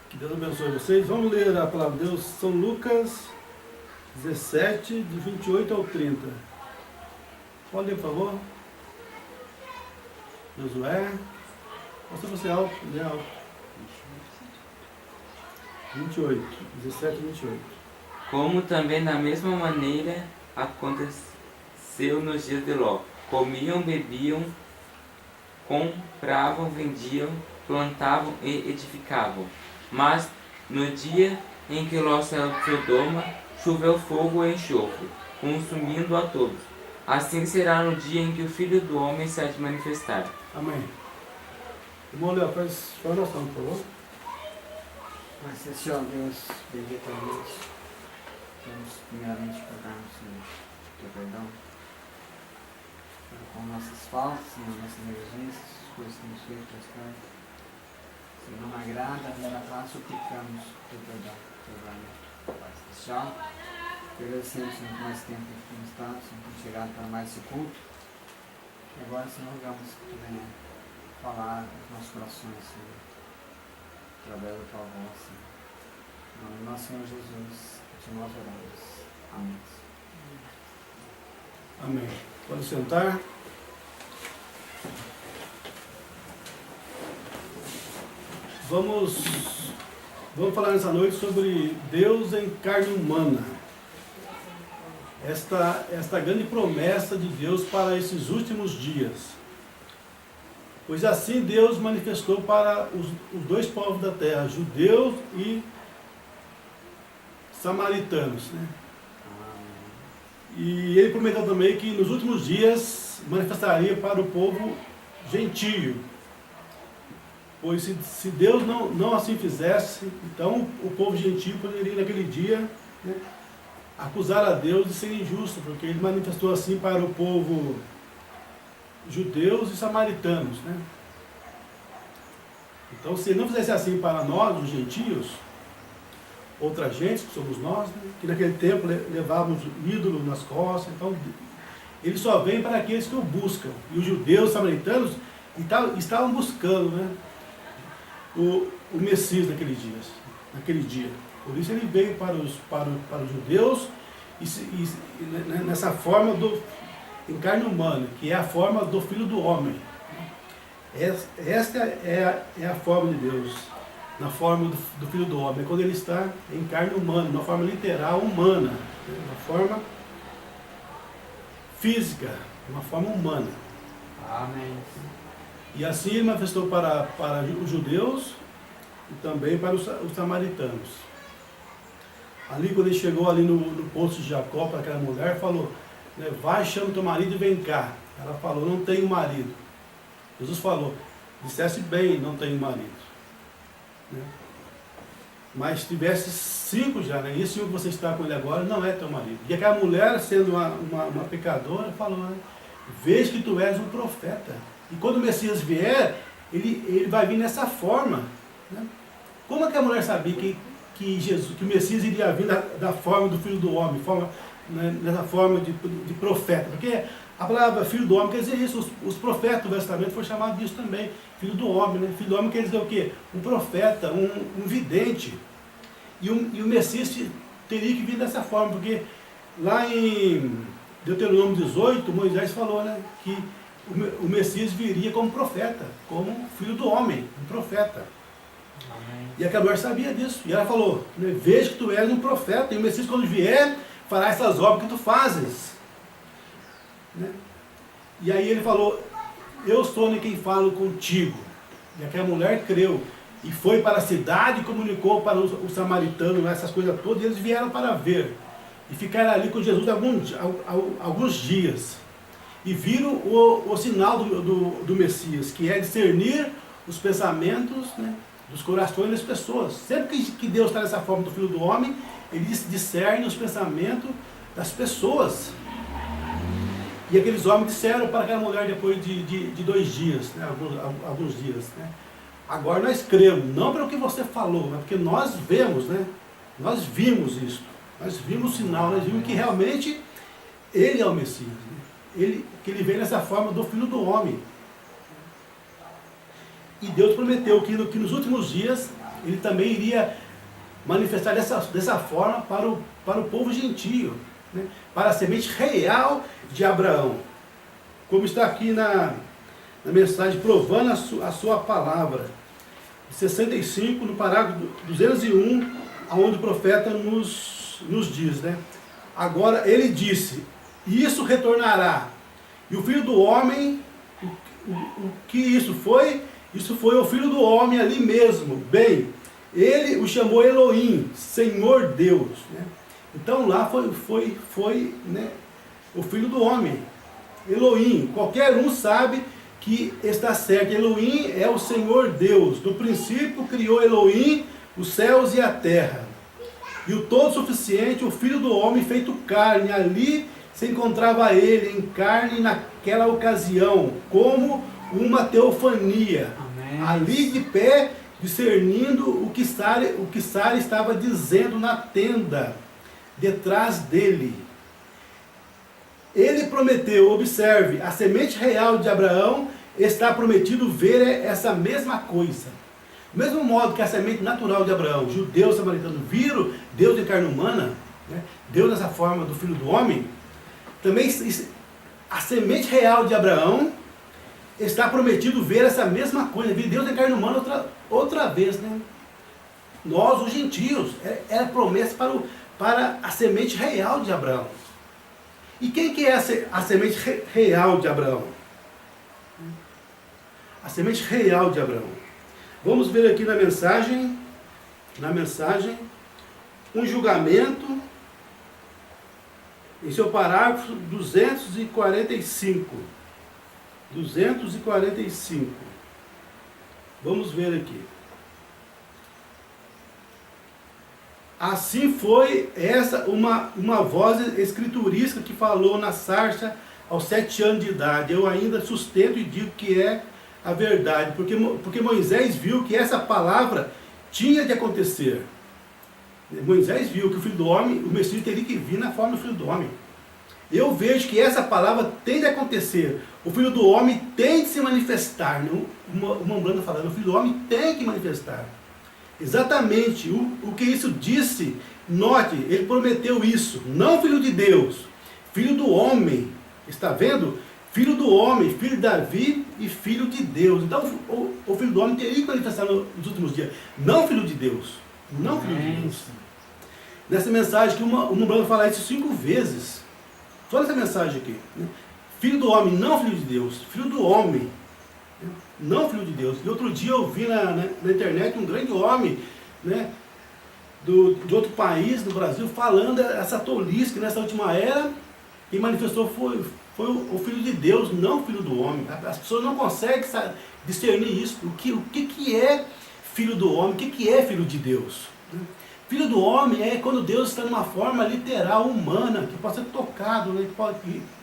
Que Deus abençoe vocês. Vamos ler a palavra de Deus, São Lucas 17, de 28 ao 30. Pode ler, por favor. Josué. Mostra você alto, lê alto. 28, 17 e 28. Como também da mesma maneira aconteceu nos dias de Ló. Comiam, bebiam, compravam, vendiam, plantavam e edificavam. Mas no dia em que Ló saiu de Sodoma, choveu fogo e enxofre, consumindo a todos. Assim será no dia em que o Filho do Homem se há de manifestar. Amém. Irmão Léo, faz sua oração, por favor. Mas, Senhor Deus, benditamente, vamos primeiramente pagarmos o teu perdão com nossas faltas, nossas negligências, as coisas que nos feitas pelas cartas. Se não agrada, nela paz, suplicamos o teu perdão, o teu livramento, Pai Celestial. Agradecemos, Senhor, por mais tempo que temos estado, Senhor, por chegado para mais esse culto. E agora, Senhor, rogamos que tu venha falar aos nossos corações, Senhor, através da tua voz, Senhor. Em nome do nosso Senhor Jesus, que nós oramos. Amém. Amém. Pode sentar. Vamos falar nessa noite sobre Deus em carne humana. Esta grande promessa de Deus para esses últimos dias. Pois assim Deus manifestou para os dois povos da terra, judeus e samaritanos, né? E ele prometeu também que nos últimos dias manifestaria para o povo gentio. Pois se Deus não assim fizesse, então o povo gentio poderia naquele dia, né, acusar a Deus de ser injusto, porque ele manifestou assim para o povo judeus e samaritanos, né? Então, se ele não fizesse assim para nós, os gentios, outra gente, que somos nós, né, que naquele tempo levávamos ídolo nas costas, então ele só vem para aqueles que o buscam. E os judeus, os samaritanos, estavam buscando, né, o Messias naquele dia. Por isso ele veio para os judeus e nessa forma em carne humana, que é a forma do Filho do Homem. Esta é a forma de Deus, na forma do Filho do Homem, quando ele está em carne humana, uma forma literal humana, uma forma física, uma forma humana. Amém. E assim ele manifestou para os judeus e também para os samaritanos. Ali, quando ele chegou ali no poço de Jacó, para aquela mulher, falou, né, vai, chama teu marido e vem cá. Ela falou, não tenho marido. Jesus falou, dissesse bem, não tenho marido. Né? Mas tivesse 5 já, né? E esse 1 que você está com ele agora não é teu marido. E aquela mulher, sendo uma pecadora, falou, né, veja que tu és um profeta. E quando o Messias vier, ele vai vir nessa forma. Né? Como é que a mulher sabia que o Messias iria vir da forma do Filho do Homem, nessa forma de profeta? Porque a palavra Filho do Homem quer dizer isso. Os profetas do Velho Testamento foram chamados disso também. Filho do Homem, né? Filho do Homem quer dizer o quê? Um profeta, um vidente. E o Messias teria que vir dessa forma, porque lá em Deuteronômio 18, Moisés falou, né, que o Messias viria como profeta, como filho do homem, um profeta. Amém. E aquela mulher sabia disso. E ela falou, né, veja que tu és um profeta, e o Messias quando vier, fará essas obras que tu fazes. Né? E aí ele falou, eu sou quem falo contigo. E aquela mulher creu. E foi para a cidade e comunicou para os samaritanos essas coisas todas, e eles vieram para ver. E ficaram ali com Jesus alguns dias. E viram o sinal do Messias, que é discernir os pensamentos, né, dos corações das pessoas. Sempre que Deus está nessa forma do Filho do Homem, ele discerne os pensamentos das pessoas. E aqueles homens disseram para aquela mulher depois de 2 dias, né, alguns dias, né, agora nós cremos, não pelo que você falou, mas porque nós vemos, né, nós vimos isso. Nós vimos o sinal, nós vimos que realmente ele é o Messias. Né? Que ele veio nessa forma do Filho do Homem. E Deus prometeu que nos últimos dias ele também iria manifestar dessa forma para o povo gentio, né? Para a semente real de Abraão. Como está aqui na mensagem, provando a sua palavra. 65, no parágrafo 201, onde o profeta nos diz, né? Agora ele disse, e isso retornará. E o filho do homem, o que isso foi? Isso foi o filho do homem ali mesmo. Bem, ele o chamou Elohim, Senhor Deus, né? Então lá foi né, o filho do homem, Elohim. Qualquer um sabe que está certo. Elohim é o Senhor Deus. No princípio criou Elohim os céus e a terra. E o todo-suficiente, o Filho do Homem feito carne, ali se encontrava ele em carne naquela ocasião, como uma teofania. Amém. Ali de pé, discernindo o que Sara estava dizendo na tenda, detrás dele. Ele prometeu, observe, a semente real de Abraão está prometido ver essa mesma coisa. Do mesmo modo que a semente natural de Abraão, judeu, samaritano, viram Deus em carne humana, né? Deus nessa forma do Filho do Homem, também a semente real de Abraão está prometido ver essa mesma coisa, ver Deus em carne humana outra vez, né? Nós, os gentios, era promessa para a semente real de Abraão. E quem que é a semente real de Abraão? A semente real de Abraão. Vamos ver aqui na mensagem, um julgamento, em seu parágrafo 245. 245. Vamos ver aqui. Assim foi essa uma voz escriturística que falou na sarça aos 7 anos de idade. Eu ainda sustento e digo que é a verdade, porque Moisés viu que essa palavra tinha de acontecer. Moisés viu que o Filho do Homem, o Messias teria que vir na forma do Filho do Homem. Eu vejo que essa palavra tem de acontecer. O Filho do Homem tem de se manifestar. Uma Umbanda falando, o Filho do Homem tem que manifestar. Exatamente o que isso disse, note, ele prometeu isso, não Filho de Deus, Filho do Homem, está vendo? Filho do Homem, filho de Davi e filho de Deus. Então o Filho do Homem teria que manifestar nos últimos dias, não Filho de Deus, não Filho de Deus. Nessa mensagem que uma Umbanda fala isso 5 vezes, só nessa mensagem aqui, né? Filho do Homem, não Filho de Deus, Filho do Homem, não Filho de Deus. E outro dia eu vi na internet um grande homem, né, de outro país, do Brasil, falando essa tolice que nessa última era, quem manifestou foi o Filho de Deus, não o Filho do Homem. As pessoas não conseguem discernir isso. O que é Filho do Homem? O que é Filho de Deus? Filho do Homem é quando Deus está numa forma literal, humana, que pode ser tocado, né, que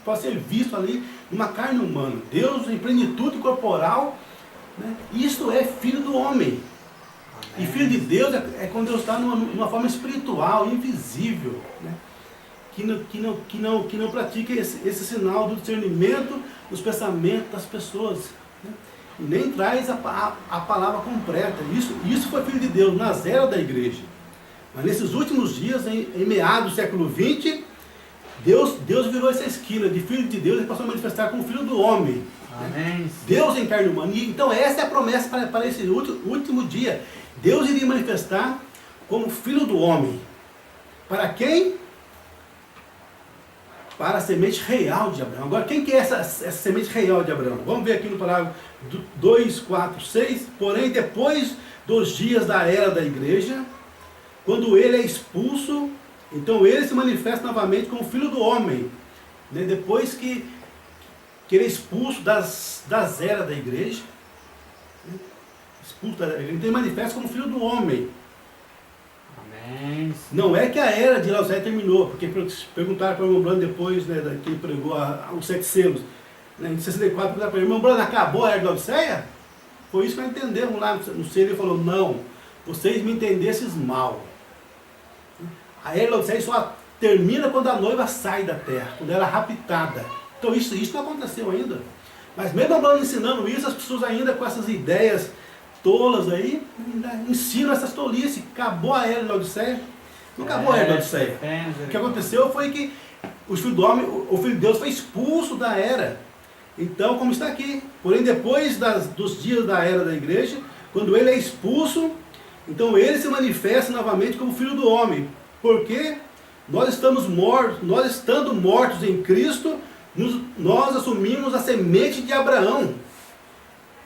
pode ser visto ali numa carne humana. Deus em plenitude corporal, né? Isto é Filho do Homem. Amém. E Filho de Deus é quando Deus está numa forma espiritual, invisível, né? Que não pratica esse sinal do discernimento dos pensamentos das pessoas, né? E nem traz a palavra completa. Isso foi Filho de Deus nas eras da igreja. Mas nesses últimos dias, em meados do século XX, Deus virou essa esquina de Filho de Deus e passou a manifestar como Filho do Homem. Amém. Né? Deus em carne humana. E, então essa é a promessa para esse último dia. Deus iria manifestar como Filho do Homem. Para quem? Para a semente real de Abraão. Agora, quem que é essa semente real de Abraão? Vamos ver aqui no parágrafo 2, 4, 6. Porém, depois dos dias da era da igreja, quando ele é expulso, então ele se manifesta novamente como Filho do Homem, né? Depois que ele é expulso das eras da igreja, né? Expulso da igreja, então ele manifesta como Filho do Homem. Amém. Não é que a era de Laodiceia terminou, porque perguntaram para o irmão Brando depois, né, que ele pregou os 7 selos, né, em 64, perguntaram para o irmão Brando, acabou a era de Laodiceia? Foi isso que nós entendemos lá no selo. Ele falou, não, vocês me entendesses mal. A era de Laodiceia só termina quando a noiva sai da terra, quando ela é raptada. Então isso não aconteceu ainda. Mas mesmo Abraão ensinando isso, as pessoas ainda com essas ideias tolas aí ainda ensinam essas tolices. Acabou a era de Laodiceia. Não acabou a era de Laodiceia. O que aconteceu foi que o filho do homem, o filho de Deus foi expulso da era. Então, como está aqui, porém depois dos dias da era da igreja, quando ele é expulso, então ele se manifesta novamente como filho do homem. Porque nós estamos mortos, nós estando mortos em Cristo, nós assumimos a semente de Abraão.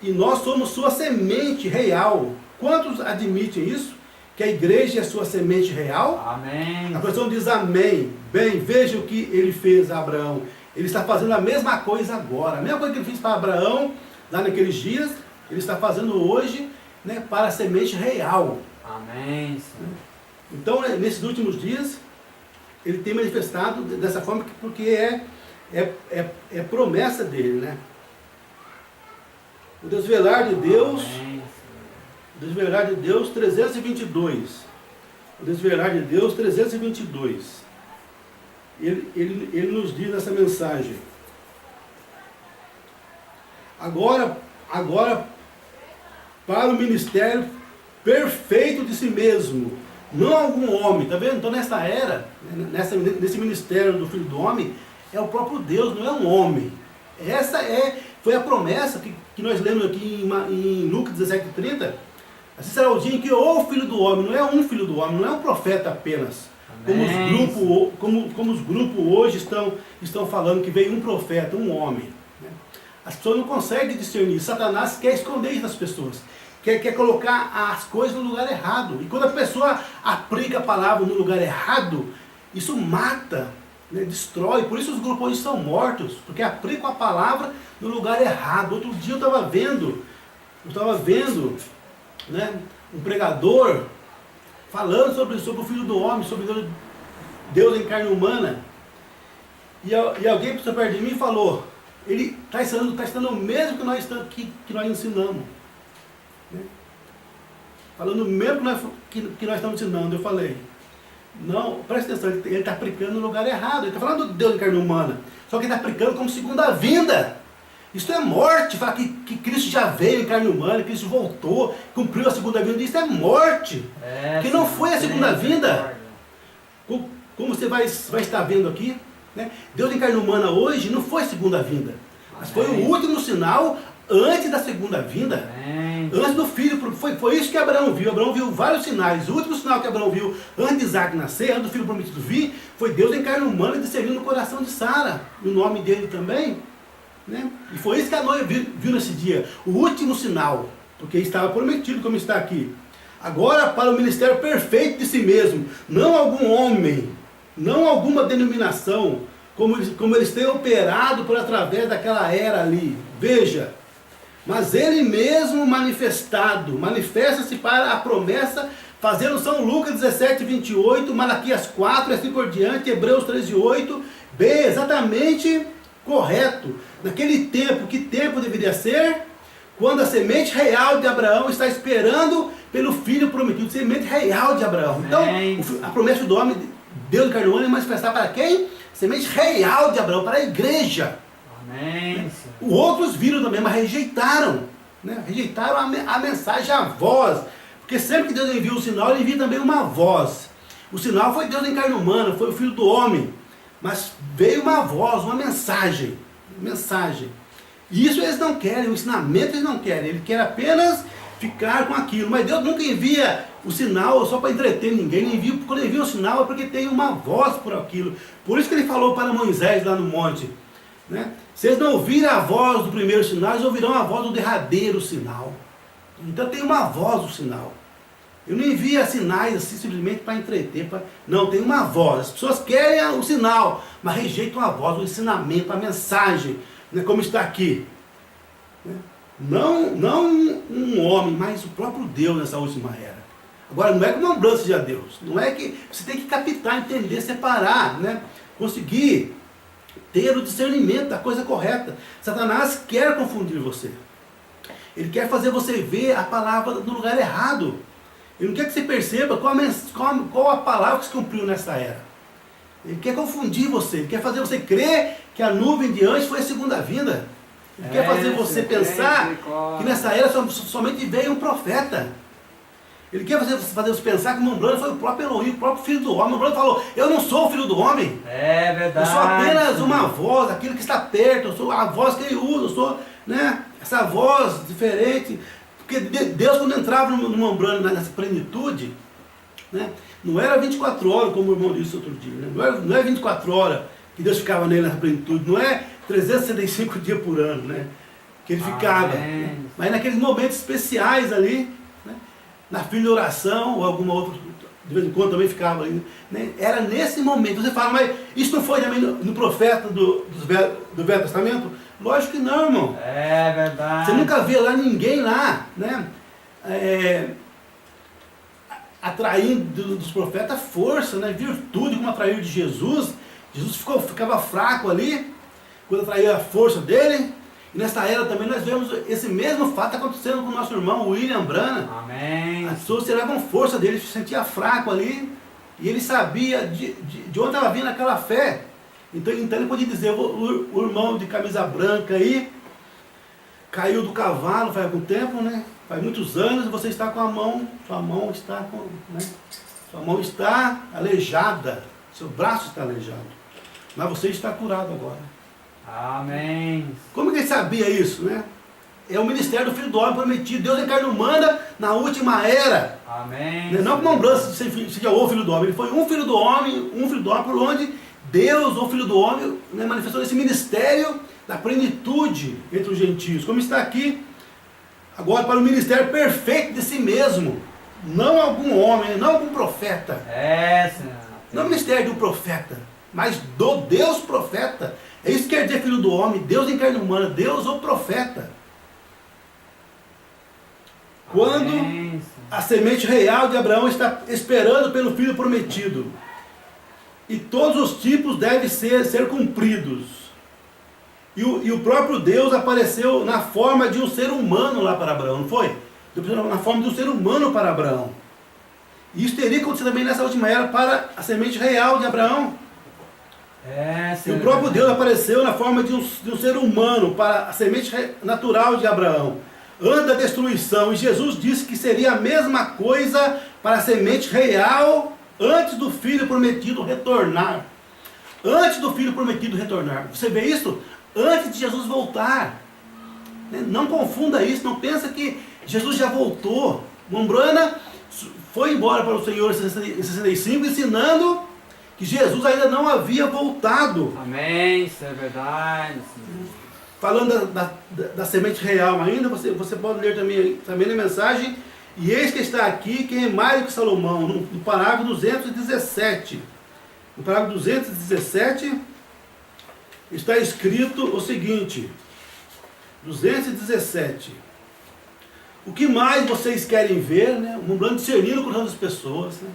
E nós somos sua semente real. Quantos admitem isso? Que a igreja é sua semente real? Amém. A pessoa diz amém. Bem, veja o que ele fez a Abraão. Ele está fazendo a mesma coisa agora. A mesma coisa que ele fez para Abraão, lá naqueles dias, ele está fazendo hoje, né, para a semente real. Amém, Senhor. Então, nesses últimos dias, ele tem manifestado dessa forma, porque é promessa dele, né? O desvelar de Deus, Amém, o desvelar de Deus 322. O desvelar de Deus 322. Ele nos diz nessa mensagem. Agora, para o ministério perfeito de si mesmo, não algum homem, tá vendo? Então nessa era, nesse ministério do Filho do Homem, é o próprio Deus, não é um homem. Essa foi a promessa que nós lemos aqui em Lucas 17:30. Assim será o dia em que o Filho do Homem, não é um Filho do Homem, não é um profeta apenas. Como os grupos hoje estão falando que veio um profeta, um homem. Né? As pessoas não conseguem discernir. Satanás quer esconder isso das pessoas. Quer colocar as coisas no lugar errado. E quando a pessoa aplica a palavra no lugar errado, isso mata, né, destrói. Por isso os grupos hoje são mortos, porque aplicam a palavra no lugar errado. Outro dia eu estava vendo, né, um pregador falando sobre o Filho do Homem, sobre Deus em carne humana. E alguém passou perto de mim e falou, ele está ensinando o mesmo que nós ensinamos. Né? Falando o mesmo que nós estamos ensinando. Eu falei, não, presta atenção, ele está aplicando no lugar errado. Ele está falando de Deus em carne humana, só que ele está aplicando como segunda vinda. Isso é morte. Falar que Cristo já veio em carne humana, Cristo voltou, cumpriu a segunda vinda, isso é morte. Que não foi a segunda vinda. Como você vai estar vendo aqui, né? Deus em carne humana hoje não foi segunda vinda, mas foi o último sinal antes da segunda vinda. Antes do filho, foi isso que Abraão viu. Abraão viu vários sinais. O último sinal que Abraão viu antes de Isaac nascer, antes do filho prometido vir, foi Deus em carne humana discernindo no coração de Sara, no nome dele também, né? E foi isso que a noiva viu nesse dia, o último sinal, porque estava prometido, como está aqui. Agora para o ministério perfeito de si mesmo, não algum homem, não alguma denominação, como eles têm operado por através daquela era ali. Veja, mas ele mesmo manifesta-se para a promessa, fazendo São Lucas 17:28, Malaquias 4, assim por diante, Hebreus 13:8, bem, exatamente correto. Naquele tempo, que tempo deveria ser? Quando a semente real de Abraão está esperando pelo filho prometido, semente real de Abraão. Então, a promessa do homem, Deus encarnou, é manifestar para quem? Semente real de Abraão, para a igreja. Amém. Os outros viram também, mas rejeitaram. Né? Rejeitaram a mensagem, a voz. Porque sempre que Deus envia um sinal, ele envia também uma voz. O sinal foi Deus em carne humana, foi o Filho do Homem. Mas veio uma voz, uma mensagem. E isso eles não querem, o ensinamento eles não querem. Ele quer apenas ficar com aquilo. Mas Deus nunca envia o sinal só para entreter ninguém. Quando ele envia o sinal é porque tem uma voz por aquilo. Por isso que ele falou para Moisés lá no monte. Né? Se eles não ouvirem a voz do primeiro sinal, eles ouvirão a voz do derradeiro sinal. Então tem uma voz do sinal. Eu não envio sinais assim simplesmente para entreter. Não, tem uma voz. As pessoas querem o sinal, mas rejeitam a voz, o ensinamento, a mensagem, né, como está aqui. Né? Não um homem, mas o próprio Deus nessa última era. Agora, não é que não seja Deus. Não é que você tem que captar, entender, separar, né? Conseguir ter o discernimento da coisa correta. Satanás quer confundir você. Ele quer fazer você ver a palavra no lugar errado. Ele não quer que você perceba qual a palavra que se cumpriu nessa era. Ele quer confundir você. Ele quer fazer você crer que a nuvem de anjos foi a segunda vinda. Ele quer fazer você pensar que nessa era somente veio um profeta. Ele quer fazer você pensar que Mombrana foi o próprio Elohim, o próprio Filho do Homem. Mombrana falou, eu não sou o Filho do Homem. É verdade. Eu sou apenas uma voz, aquele que está perto, eu sou a voz que ele usa, eu sou, né, essa voz diferente. Porque Deus, quando entrava no Mombrana nessa plenitude, né, não era 24 horas, como o irmão disse outro dia, né, não é 24 horas que Deus ficava nele nessa plenitude, não é 365 dias por ano, né, que ele ficava. Né, mas naqueles momentos especiais ali, né, na fim da oração, ou alguma outra, de vez em quando também ficava ali, né, era nesse momento. Você fala, mas isso não foi também no profeta do Velho Testamento? Lógico que não, irmão. É verdade. Você nunca vê lá ninguém lá, né, atraindo dos profetas força, né, virtude, como atraiu de Jesus. Jesus ficava fraco ali, quando atraía a força dele. E nessa era também nós vemos esse mesmo fato acontecendo com o nosso irmão William Branham. Amém. As pessoas tiravam força dele, ele se sentia fraco ali, e ele sabia de onde estava vindo aquela fé. Então ele podia dizer, o irmão de camisa branca aí, caiu do cavalo faz algum tempo, né? Faz muitos anos, e você está com sua mão está aleijada, seu braço está aleijado, mas você está curado agora. Amém. Como que ele sabia isso, né? É o ministério do Filho do Homem prometido. Deus encarnou humana na última era. Amém. Não como um branco seja o Filho do Homem. Ele foi um Filho do Homem, por onde Deus, o Filho do Homem, né, manifestou esse ministério da plenitude entre os gentios. Como está aqui, agora para o ministério perfeito de si mesmo. Não algum homem, não algum profeta. Senhor. Não o ministério de um profeta, mas do Deus profeta. É isso que quer dizer Filho do Homem, Deus em carne humana, Deus ou profeta. Quando a semente real de Abraão está esperando pelo filho prometido. E todos os tipos devem ser cumpridos. E o próprio Deus apareceu na forma de um ser humano lá para Abraão, não foi? Na forma de um ser humano para Abraão. E isso teria acontecido também nessa última era para a semente real de Abraão. E o próprio Deus apareceu na forma de um ser humano para a semente natural de Abraão, antes da destruição. E Jesus disse que seria a mesma coisa para a semente real antes do Filho prometido retornar. Antes do Filho prometido retornar. Você vê isso? Antes de Jesus voltar. Não confunda isso, não pensa que Jesus já voltou. Mombrana foi embora para o Senhor em 65, ensinando que Jesus ainda não havia voltado. Amém, isso é verdade. Falando da semente real ainda, você pode ler também na mensagem. E eis que está aqui quem é mais do que Salomão, no parágrafo 217. No parágrafo 217 está escrito o seguinte, 217. O que mais vocês querem ver, né? Mombrana discernindo o coração das pessoas, né?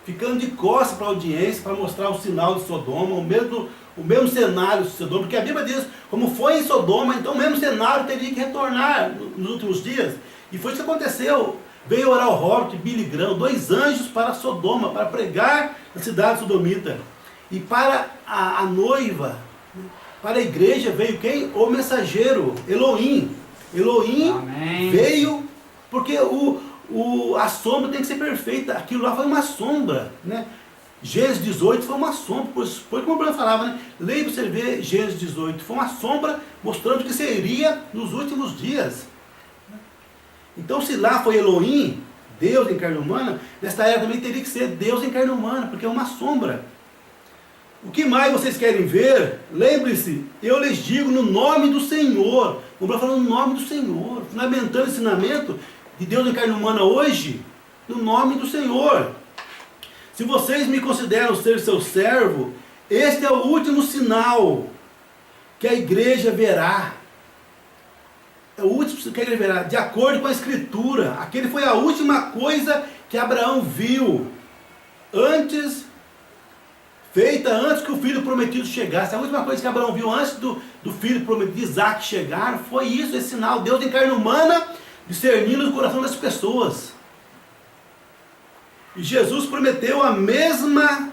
Ficando de costas para a audiência, para mostrar o sinal de Sodoma, o mesmo cenário de Sodoma, porque a Bíblia diz, como foi em Sodoma, então o mesmo cenário teria que retornar nos últimos dias. E foi isso que aconteceu. Veio orar o Robert, Billy Graham, 2 anjos para Sodoma, para pregar na cidade sodomita. E para a noiva, para a igreja veio quem? O mensageiro, Elohim. Elohim Amém. Veio porque a sombra tem que ser perfeita. Aquilo lá foi uma sombra, né? Gênesis 18 foi uma sombra, pois como o Bruno falava, né? Leia para você ver Gênesis 18, foi uma sombra mostrando o que seria nos últimos dias. Então se lá foi Elohim, Deus em carne humana, nesta era também teria que ser Deus em carne humana, porque é uma sombra. O que mais vocês querem ver? Lembre-se, eu lhes digo no nome do Senhor. O Bruno falando no nome do Senhor, fundamentando o ensinamento de Deus em carne humana hoje, no nome do Senhor. Se vocês me consideram ser seu servo, este é o último sinal que a igreja verá. É o último sinal que a igreja verá, de acordo com a Escritura. Aquele foi a última coisa que Abraão viu, feita antes que o filho prometido chegasse. A última coisa que Abraão viu antes do filho prometido de Isaac chegar, foi isso, esse sinal. Deus em carne humana, discernindo o coração das pessoas. E Jesus prometeu a mesma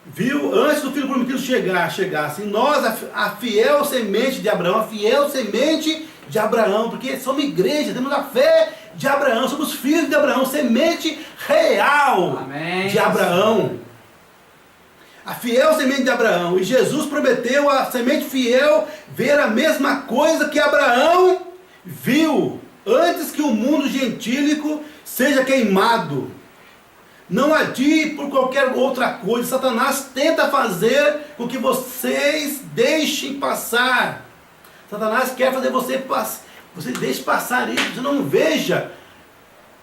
viu, antes do filho prometido chegasse, nós, a fiel semente de Abraão, a fiel semente de Abraão, porque somos igreja, temos a fé de Abraão, somos filhos de Abraão, semente real Amém. de Abraão. A fiel semente de Abraão. E Jesus prometeu a semente fiel ver a mesma coisa que Abraão viu, antes que o mundo gentílico seja queimado. Não adie por qualquer outra coisa. Satanás tenta fazer com que vocês deixem passar. Satanás quer fazer você deixe passar isso. Você não veja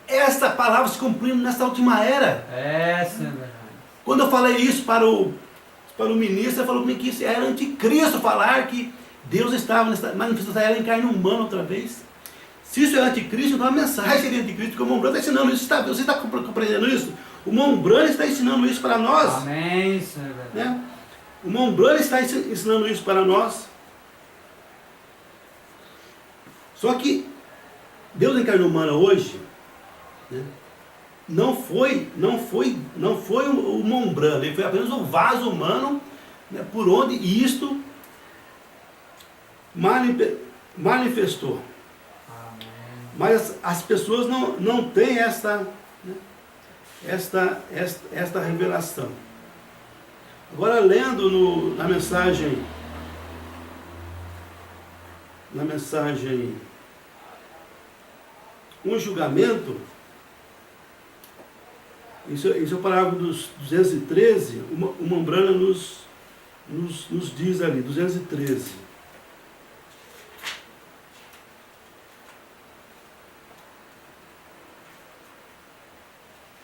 essa palavra se cumprindo nessa última era. Essa é verdade. Quando eu falei isso para o ministro, ele falou comigo que isso era anticristo, falar que Deus estava nessa manifestação era em carne humana outra vez. Se isso é anticristo, então a mensagem seria anticristo, porque o Mombrano está ensinando isso. Você está compreendendo isso? O Mombrano está ensinando isso para nós. Amém, isso é verdade. Né? O Mombrano está ensinando isso para nós. Só que Deus em carne humana hoje, né, não foi o Mombrano, ele foi apenas o vaso humano, né, por onde isto manifestou. Amém. Mas as pessoas não têm esta revelação. Agora, lendo na mensagem um julgamento, isso é o parágrafo dos 213, o Mombrana nos diz ali, 213.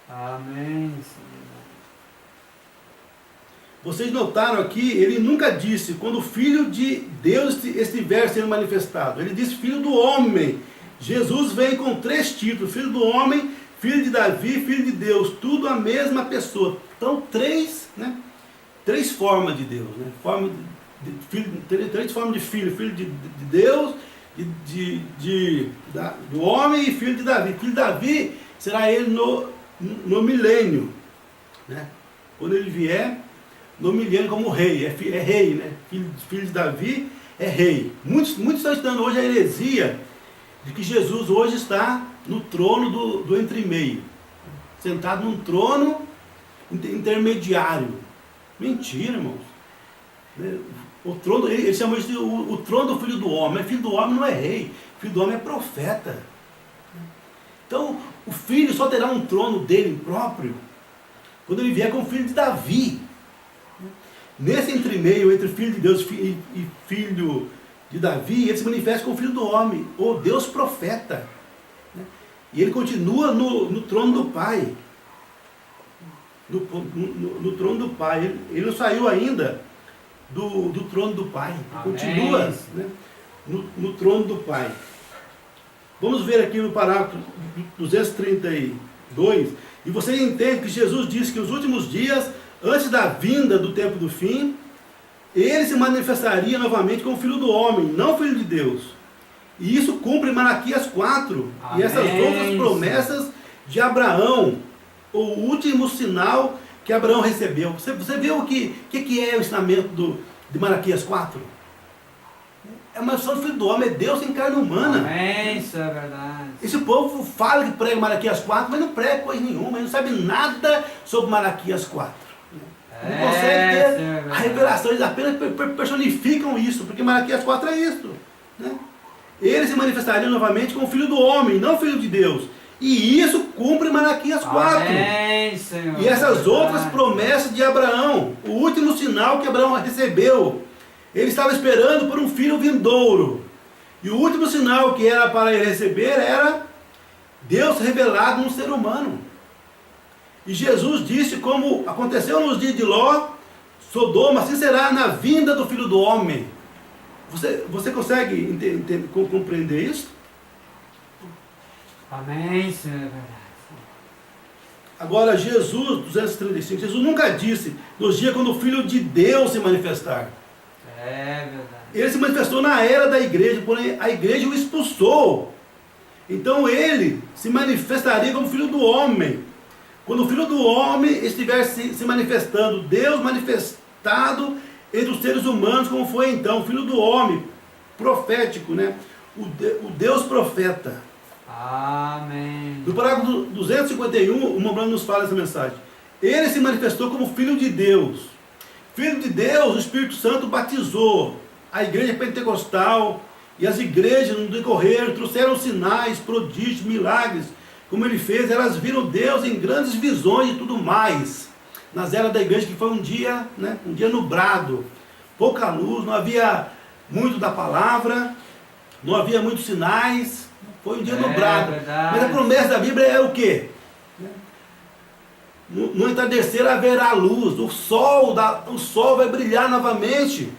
Amém. Vocês notaram aqui, ele nunca disse quando o Filho de Deus estiver sendo manifestado. Ele disse Filho do Homem. Jesus vem com 3 títulos: Filho do Homem, Filho de Davi, Filho de Deus. Tudo a mesma pessoa. Então, 3 formas de Deus. Né? Três formas de Filho. Filho de Deus, do Homem e Filho de Davi. Filho de Davi será ele no milênio. Né? Quando ele vier no milênio como rei, é rei, né? Filho de Davi é rei. Muitos estão estudando hoje a heresia de que Jesus hoje está no trono do entre-meio, sentado num trono intermediário. Mentira, irmãos. O trono, ele chama isso de o trono do Filho do Homem. Mas Filho do Homem não é rei, Filho do Homem é profeta. Então, o Filho só terá um trono dele próprio quando ele vier como filho de Davi. Nesse entremeio entre Filho de Deus e Filho de Davi, ele se manifesta como Filho do Homem, ou Deus profeta. E ele continua no trono do Pai. No trono do Pai. Ele não saiu ainda do trono do Pai. Ele continua, né, no trono do Pai. Vamos ver aqui no parágrafo 232. E você entende que Jesus disse que nos últimos dias, antes da vinda do tempo do fim, ele se manifestaria novamente como Filho do Homem, não Filho de Deus. E isso cumpre Malaquias 4. Amém. E essas outras promessas de Abraão, o último sinal que Abraão recebeu. Você vê o que é o ensinamento de Malaquias 4? É uma missão do Filho do Homem, é Deus em carne humana. Amém, isso é verdade. Esse povo fala que prega Malaquias 4, mas não prega coisa nenhuma, ele não sabe nada sobre Malaquias 4. Não consegue ter a revelação, eles apenas personificam isso, porque Malaquias 4 é isso. Né? Ele se manifestaria novamente como Filho do Homem, não Filho de Deus. E isso cumpre Malaquias 4. Amém, Senhor. E essas outras promessas de Abraão, o último sinal que Abraão recebeu, ele estava esperando por um filho vindouro. E o último sinal que era para ele receber era Deus revelado no ser humano. E Jesus disse, como aconteceu nos dias de Ló, Sodoma, assim será na vinda do Filho do Homem. Você consegue compreender isso? Amém, Senhor, é verdade. Agora, Jesus, 235, Jesus nunca disse, nos dias quando o Filho de Deus se manifestar. É verdade. Ele se manifestou na era da igreja, porém a igreja o expulsou. Então ele se manifestaria como Filho do Homem. Quando o Filho do Homem estiver se manifestando, Deus manifestado entre os seres humanos, como foi então, o Filho do Homem, profético, né? O Deus profeta. Amém. No parágrafo 251, o Mombrano nos fala essa mensagem. Ele se manifestou como Filho de Deus. Filho de Deus, o Espírito Santo batizou a igreja pentecostal e as igrejas no decorrer trouxeram sinais, prodígios, milagres, como ele fez. Elas viram Deus em grandes visões e tudo mais. Nas eras da igreja, que foi um dia, né, um dia nublado, pouca luz, não havia muito da palavra, não havia muitos sinais, foi um dia nublado. Verdade. Mas a promessa da Bíblia é o quê? No entardecer haverá luz, o sol vai brilhar novamente.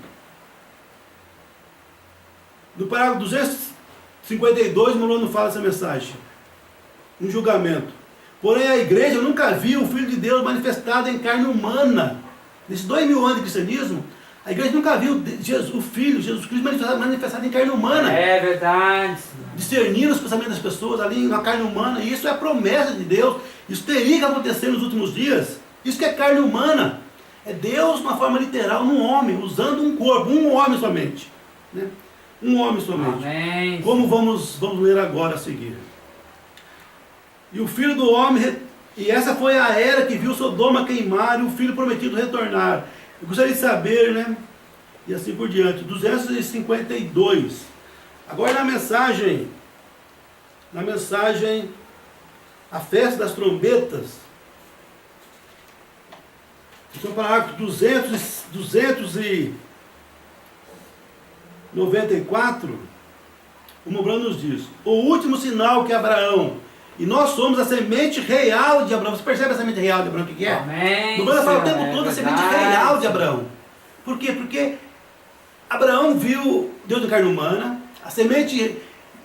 No parágrafo 252, Molano fala essa mensagem. Um julgamento. Porém, a igreja nunca viu o Filho de Deus manifestado em carne humana. Nesses 2000 anos de cristianismo, a igreja nunca viu o Filho, Jesus Cristo, manifestado em carne humana. É verdade. Discernindo os pensamentos das pessoas ali na carne humana. E isso é a promessa de Deus. Isso teria que acontecer nos últimos dias. Isso que é carne humana. É Deus, de uma forma literal, num homem, usando um corpo, um homem somente. Né? Um homem somente. Amém. Como vamos ler agora a seguir. E o Filho do Homem, e essa foi a era que viu Sodoma queimar e o Filho prometido retornar. Eu gostaria de saber, né? E assim por diante. 252. Agora na mensagem, a festa das trombetas, no parágrafo 294, o Mombrano nos diz: o último sinal que Abraão, e nós somos a semente real de Abraão. Você percebe a semente real de Abraão, o que é? Amém. O Mombrano fala o tempo todo a semente real de Abraão. Por quê? Porque Abraão viu Deus em carne humana, a semente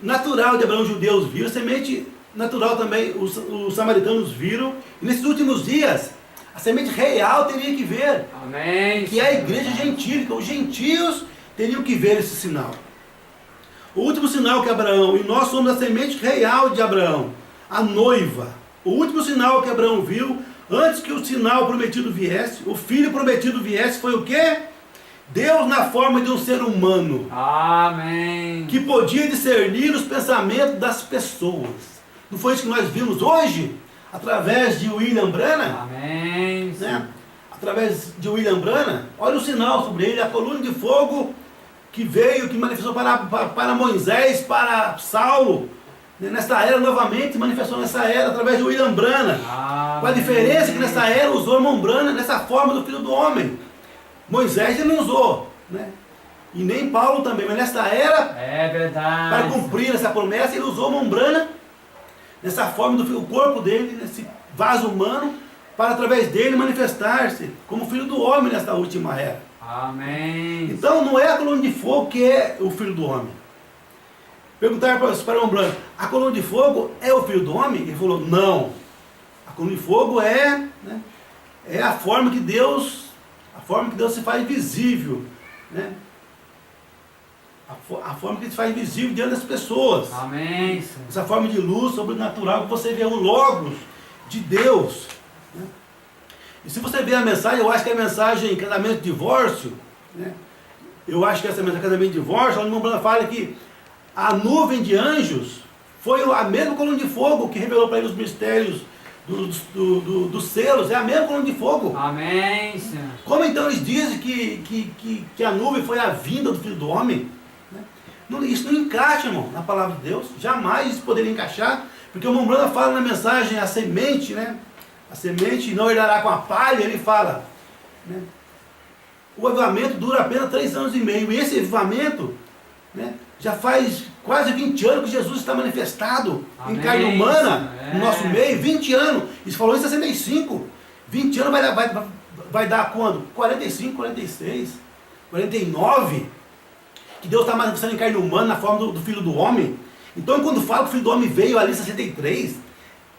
natural de Abraão, os judeus viram, a semente natural também os samaritanos viram, e nesses últimos dias, a semente real teria que ver. Amém. Que é a igreja gentílica, os gentios teriam que ver esse sinal. O último sinal que Abraão, e nós somos a semente real de Abraão, a noiva. O último sinal que Abraão viu, antes que o sinal prometido viesse, o filho prometido viesse, foi o quê? Deus na forma de um ser humano. Amém. Que podia discernir os pensamentos das pessoas. Não foi isso que nós vimos hoje? Através de William Branham? Amém. Né? Através de William Branham, olha o sinal sobre ele, a coluna de fogo que veio, que manifestou para Moisés, para Saulo, né? Nesta era novamente, manifestou nessa era, através de William Branham. Amém. Com a diferença que nessa era usou Irmão Branham nessa forma do Filho do Homem. Moisés ele não usou, né? E nem Paulo também, mas nessa era, é verdade, para cumprir essa promessa, ele usou Irmão Branham nessa forma do corpo dele, nesse vaso humano, para através dele manifestar-se como Filho do Homem nesta última era. Amém. Então não é a coluna de fogo que é o Filho do Homem. Perguntaram para o Irmão Branham: a coluna de fogo é o Filho do Homem? Ele falou: não. A coluna de fogo é a forma que Deus se faz visível, né? A forma que se faz visível diante das pessoas. Amém. Essa forma de luz sobrenatural que você vê o Logos de Deus. Né? E se você ver a mensagem, eu acho que é a mensagem casamento e divórcio, né? Eu acho que essa mensagem casamento e divórcio, onde o irmão fala que a nuvem de anjos foi a mesma coluna de fogo que revelou para ele os mistérios dos selos, é a mesma coluna de fogo. Amém, Senhor. Como então eles dizem que a nuvem foi a vinda do Filho do Homem? Né? Isso não encaixa, irmão, na palavra de Deus. Jamais isso poderia encaixar, porque o irmão Branham fala na mensagem a semente, né? A semente não herdará com a palha, ele fala, né? O avivamento dura apenas 3 anos e meio, e esse avivamento, né, já faz quase 20 anos que Jesus está manifestado. Amém, em carne humana, no nosso meio, 20 anos. Isso falou em 65. 20 anos vai dar quando? 45, 46, 49. Que Deus está manifestando em carne humana na forma do Filho do Homem. Então quando fala que o Filho do Homem veio ali em 63,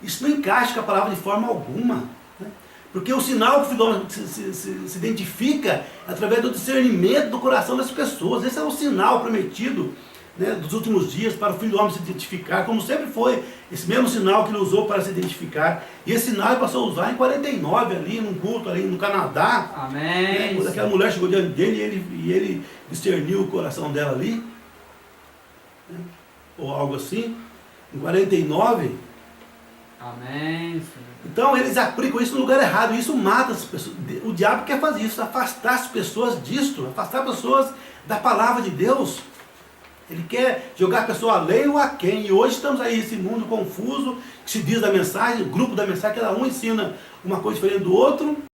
isso não encaixa com a palavra de forma alguma. Né? Porque o sinal que o Filho do Homem se identifica é através do discernimento do coração das pessoas. Esse é o sinal prometido né, dos últimos dias, para o Filho do Homem se identificar, como sempre foi, esse mesmo sinal que ele usou para se identificar. E esse sinal ele passou a usar em 49, ali, num culto ali no Canadá. Amém. Né, quando aquela mulher chegou diante dele e ele discerniu o coração dela ali, né, ou algo assim, em 49. Amém, Senhor. Então eles aplicam isso no lugar errado, e isso mata as pessoas. O diabo quer fazer isso, afastar as pessoas disto, afastar as pessoas da palavra de Deus. Ele quer jogar a pessoa além ou a quem. E hoje estamos aí nesse mundo confuso, que se diz da mensagem, o grupo da mensagem, cada um ensina uma coisa diferente do outro.